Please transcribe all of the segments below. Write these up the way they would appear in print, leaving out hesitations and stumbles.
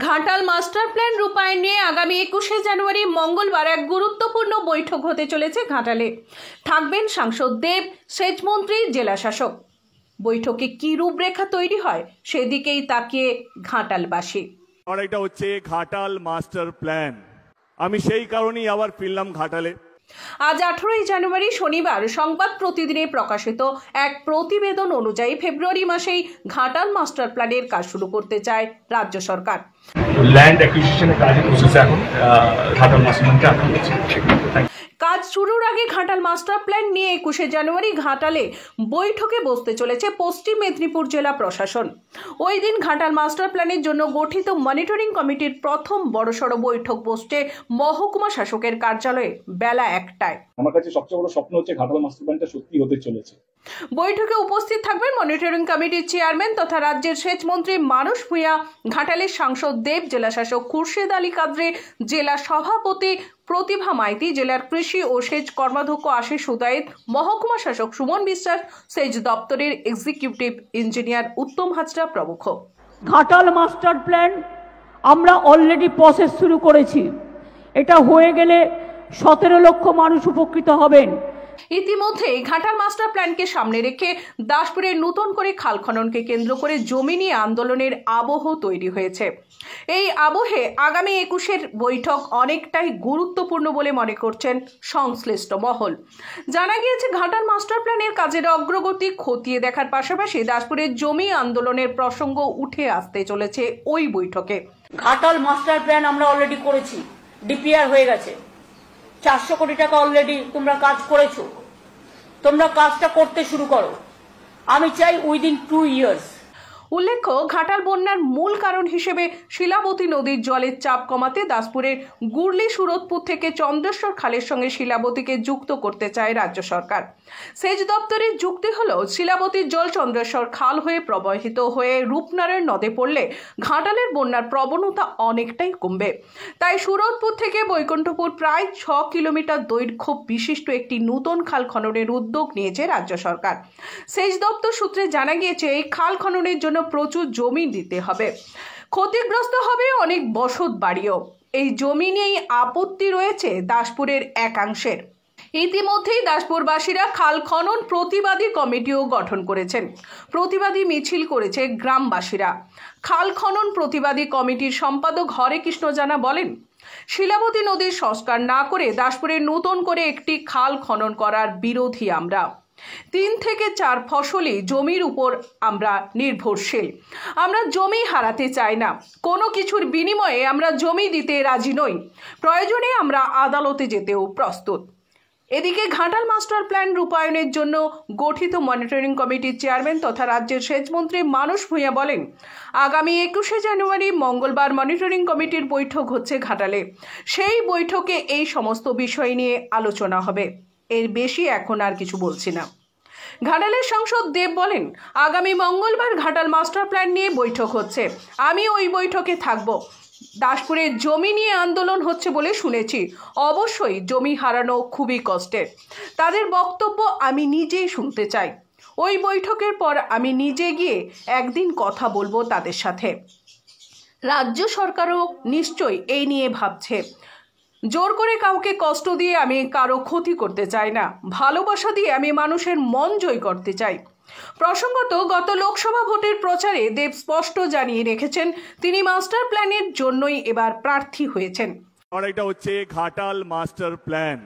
Ghatal master plan রূপায়ণ নিয়ে আগামী 21শে জানুয়ারি মঙ্গলবার এক গুরুত্বপূর্ণ বৈঠক হতে চলেছে ঘাটালে। থাকবেন সাংসদ দেব, সেচমন্ত্রী, জেলাশাসক। বৈঠকে কি রূপরেখা তৈরি হয় সেদিকেই তাকিয়ে ঘাটালবাসী। আর এটা হচ্ছে ঘাটাল মাস্টার প্ল্যান। আমি সেই কারণেই আবার ফিরলাম ঘাটালে। আজ 18ই জানুয়ারি শনিবার সংবাদ প্রতিদিনে প্রকাশিত এক প্রতিবেদন অনুযায়ী ফেব্রুয়ারি মাসেই ঘাটাল মাস্টার প্ল্যানের কাজ শুরু করতে চায় রাজ্য সরকার। ল্যান্ড অ্যাকুইজিশনের কাজে প্রসেস এখন ঘাটাল মাস্টার প্ল্যান। কাজ শুরুর আগে ঘাটাল মাস্টার প্ল্যান নিয়ে 21শে জানুয়ারি ঘাটালে বৈঠকে বসতে চলেছে পশ্চিম মেদিনীপুর জেলা প্রশাসন। ওই দিন ঘাটাল মাস্টার প্ল্যানের জন্য গঠিত মনিটরিং কমিটির প্রথম বড়সড় বৈঠক বসছে মহকুমা শাসকের কার্যালয়ে বেলা 1টায়। আমার কাছে সবচেয়ে বড় স্বপ্ন হচ্ছে ঘাটাল মাস্টার প্ল্যানটা সত্যি হতে চলেছে। বৈঠকে উপস্থিত থাকবেন মনিটরিং কমিটির চেয়ারম্যান তথা রাজ্যের সেচ মন্ত্রী মানস ভূঁইয়া, ঘাটালের সাংসদ দেব, জেলাশাসক খুরশেদ আলী কাদরে, জেলা সভাপতি প্রতিভা মাইতি, জেলার কৃষি ও সেচ কর্মাধ্যক্ষ আশিস উদয়েত, মহকুমা শাসক সুমন বিশ্বাস, সেচ দপ্তরের এক্সিকিউটিভ ইঞ্জিনিয়ার উত্তম হাজরা প্রমুখ। ঘাটাল মাস্টার প্ল্যান আমরা অলরেডি প্রসেস শুরু করেছি। এটা হয়ে গেলে 17 লক্ষ মানুষ উপকৃত হবেন। ইতিমধ্যে ঘাটাল মাস্টার প্ল্যানকে সামনে রেখে দাসপুরের নতুন করে খাল খননকে কেন্দ্র করে জমি নিয়ে আন্দোলনের আবহ তৈরি হয়েছে। এই আবহে আগামী 21শের বৈঠক অনেকটাই গুরুত্বপূর্ণ বলে মনে করছেন সংশ্লিষ্ট মহল। জানা গিয়েছে ঘাটাল মাস্টার প্ল্যানের কাজের অগ্রগতি খতিয়ে দেখার পাশাপাশি দাসপুরের জমি আন্দোলনের প্রসঙ্গ উঠে আসতে চলেছে ওই বৈঠকে। ঘাটাল মাস্টার প্ল্যান আমরা অলরেডি করেছি, ডিপিআর হয়ে গেছে। 400 কোটি টাকা অলরেডি তোমরা কাজ করেছো, তোমরা কাজটা করতে শুরু করো। আমি চাই উইদিন 2 ইয়ার্স। উল্লেখ্য, ঘাটাল বন্যার মূল কারণ হিসেবে শিলাবতী নদীর জলের চাপ কমাতে দাসপুরের গুরলি সুরতপুর থেকে চন্দ্রেশ্বর খালের সঙ্গে শিলাবতীকে যুক্ত করতে চায় রাজ্য সরকার। সেচ দপ্তরের যুক্তি হল, শিলাবতীর জল চন্দ্রেশ্বর খাল হয়ে প্রবাহিত হয়ে রূপনারায়ণ নদে পড়লে ঘাটালের বন্যার প্রবণতা অনেকটাই কমবে। তাই সুরতপুর থেকে বৈকুণ্ঠপুর প্রায় 6 কিলোমিটার দৈর্ঘ্য বিশিষ্ট একটি নতুন খাল খননের উদ্যোগ নিয়েছে রাজ্য সরকার। সেচ দপ্তর সূত্রে জানা গিয়েছে, এই খাল খননের জন্য প্রচুর জমি দিতে হবে, ক্ষতিগ্রস্ত হবে অনেক বসত বাড়িও। এই জমি নিয়েই আপত্তি রয়েছে দাসপুরের একাংশের। ইতিমধ্যেই দাসপুরবাসীরা খাল খনন প্রতিবাদী কমিটিও গঠন করেছেন। প্রতিবাদী মিছিল করেছে গ্রামবাসীরা। খাল খনন প্রতিবাদী কমিটির সম্পাদক হরে কৃষ্ণ জানা বলেন, শিলাবতী নদীর সংস্কার না করে দাসপুরে নতুন করে একটি খাল খনন করার বিরোধী আমরা। 3 থেকে 4 ফসলি জমির উপর আমরা নির্ভরশীল। আমরা জমি হারাতে চাই না, কোনো কিছুর বিনিময়ে আমরা জমি দিতে রাজি নই। প্রয়োজনে আমরা আদালতে যেতেও প্রস্তুত। এদিকে ঘাটাল মাস্টার প্ল্যান রূপায়ণের জন্য গঠিত মনিটরিং কমিটির চেয়ারম্যান তথা রাজ্যের সেচমন্ত্রী মানস ভূঁইয়া বলেন, আগামী 21শে জানুয়ারি মঙ্গলবার মনিটরিং কমিটির বৈঠক হচ্ছে ঘাটালে। সেই বৈঠকে এই সমস্ত বিষয় নিয়ে আলোচনা হবে। এর বেশি এখন আর কিছু বলছি না। ঘাটালের সাংসদ দেব বলেন, আগামী মঙ্গলবার ঘাটাল মাস্টার প্ল্যান নিয়ে বৈঠক হচ্ছে, আমি ওই বৈঠকে থাকব। দাসপুরের জমি নিয়ে আন্দোলন হচ্ছে বলে শুনেছি। অবশ্যই জমি হারানো খুবই কষ্টের। তাদের বক্তব্য আমি নিজেই শুনতে চাই। ওই বৈঠকের পর আমি নিজে গিয়ে একদিন কথা বলবো তাদের সাথে। রাজ্য সরকারও নিশ্চয়ই এই নিয়ে ভাবছে। জোর করে কাউকে কষ্ট দিয়ে আমি কারো ক্ষতি করতে চাই না। ভালোবাসা দিয়ে আমি মানুষের মন জয় করতে চাই। প্রসঙ্গত, গত লোকসভা ভোটের প্রচারে দেব স্পষ্ট জানিয়ে রেখেছেন তিনি মাস্টার প্ল্যানের জন্যই এবার প্রার্থী হয়েছেন। আর এটা হচ্ছে ঘাটাল মাস্টার প্ল্যান।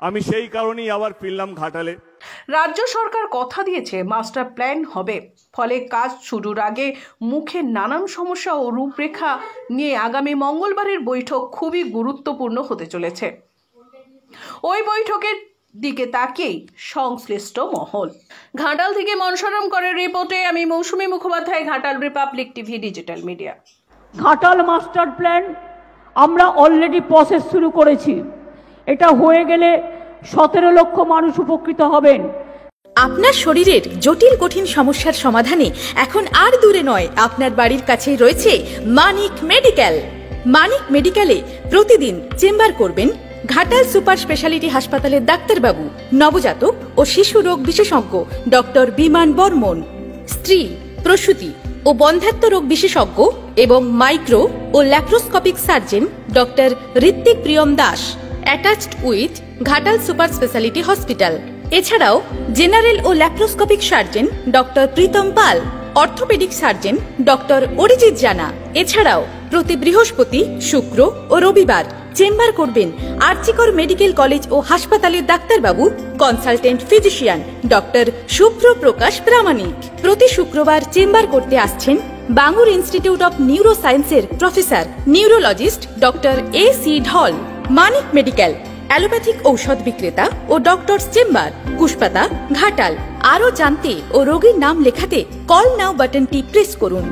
আমি সেই কারণেই আবার ফিরলাম ঘাটালে। রাজ্য সরকার কথা দিয়েছে মাস্টার প্ল্যান হবে, ফলে কাজ শুরুর আগে মুখে নানান সমস্যা ও রূপরেখা নিয়ে আগামী মঙ্গলবারের বৈঠক খুবই গুরুত্বপূর্ণ হতে চলেছে। ওই বৈঠকের দিকে তাকিয়েই সংশ্লিষ্ট মহল। ঘাটাল থেকে মনসরম করের রিপোর্টে আমি Mousumi Mukhopadhyay, Ghatal Republic TV digital media. Ghatal master plan আমরা অলরেডি প্রসেস শুরু করেছি। এটা হয়ে গেলে 17 লক্ষ মানুষ উপকৃত হবেন। আপনার শরীরের জটিল কঠিন সমস্যার সমাধানে এখন আর দূরে নয়, আপনার বাড়ির কাছেই রয়েছে মানিক মেডিকেল। মানিক মেডিকেলে প্রতিদিন চেম্বার করবেন ঘাটাল সুপার স্পেশালিটি হাসপাতালের ডাক্তারবাবু, নবজাতক ও শিশু রোগ বিশেষজ্ঞ ডক্টর বিমান বর্মন, স্ত্রী, প্রসূতি ও বন্ধ্যাত্ব রোগ বিশেষজ্ঞ এবং মাইক্রো ও laparoscopic surgeon doctor Ritwik Priyam Das, attached with Ghatal super speciality hospital. এছাড়াও জেনারেল ও laparoscopic surgeon doctor Pritam Pal, orthopaedic surgeon doctor Arijit Jana. এছাড়াও প্রতি বৃহস্পতি, শুক্র ও রবিবার চেম্বার করবেন আরজিকর মেডিকেল কলেজ ও হাসপাতালের ডাক্তারবাবু, কনসালটেন্ট ফিজিশিয়ান ডক্টর শুভ্র প্রকাশ প্রামাণিক। প্রতি শুক্রবার চেম্বার করতে আসছেন বাঙ্গুর ইনস্টিটিউট অফ নিউরো সায়েন্সের প্রফেসর নিউরোলজিস্ট ডক্টর এ.সি. ঢল। মানিক মেডিকেল, অ্যালোপ্যাথিক ঔষধ বিক্রেতা ও ডক্টরস চেম্বার, কুশপাতা, ঘাটাল। আরও জানতে ও রোগীর নাম লেখাতে কল নাও বাটনটি প্রেস করুন।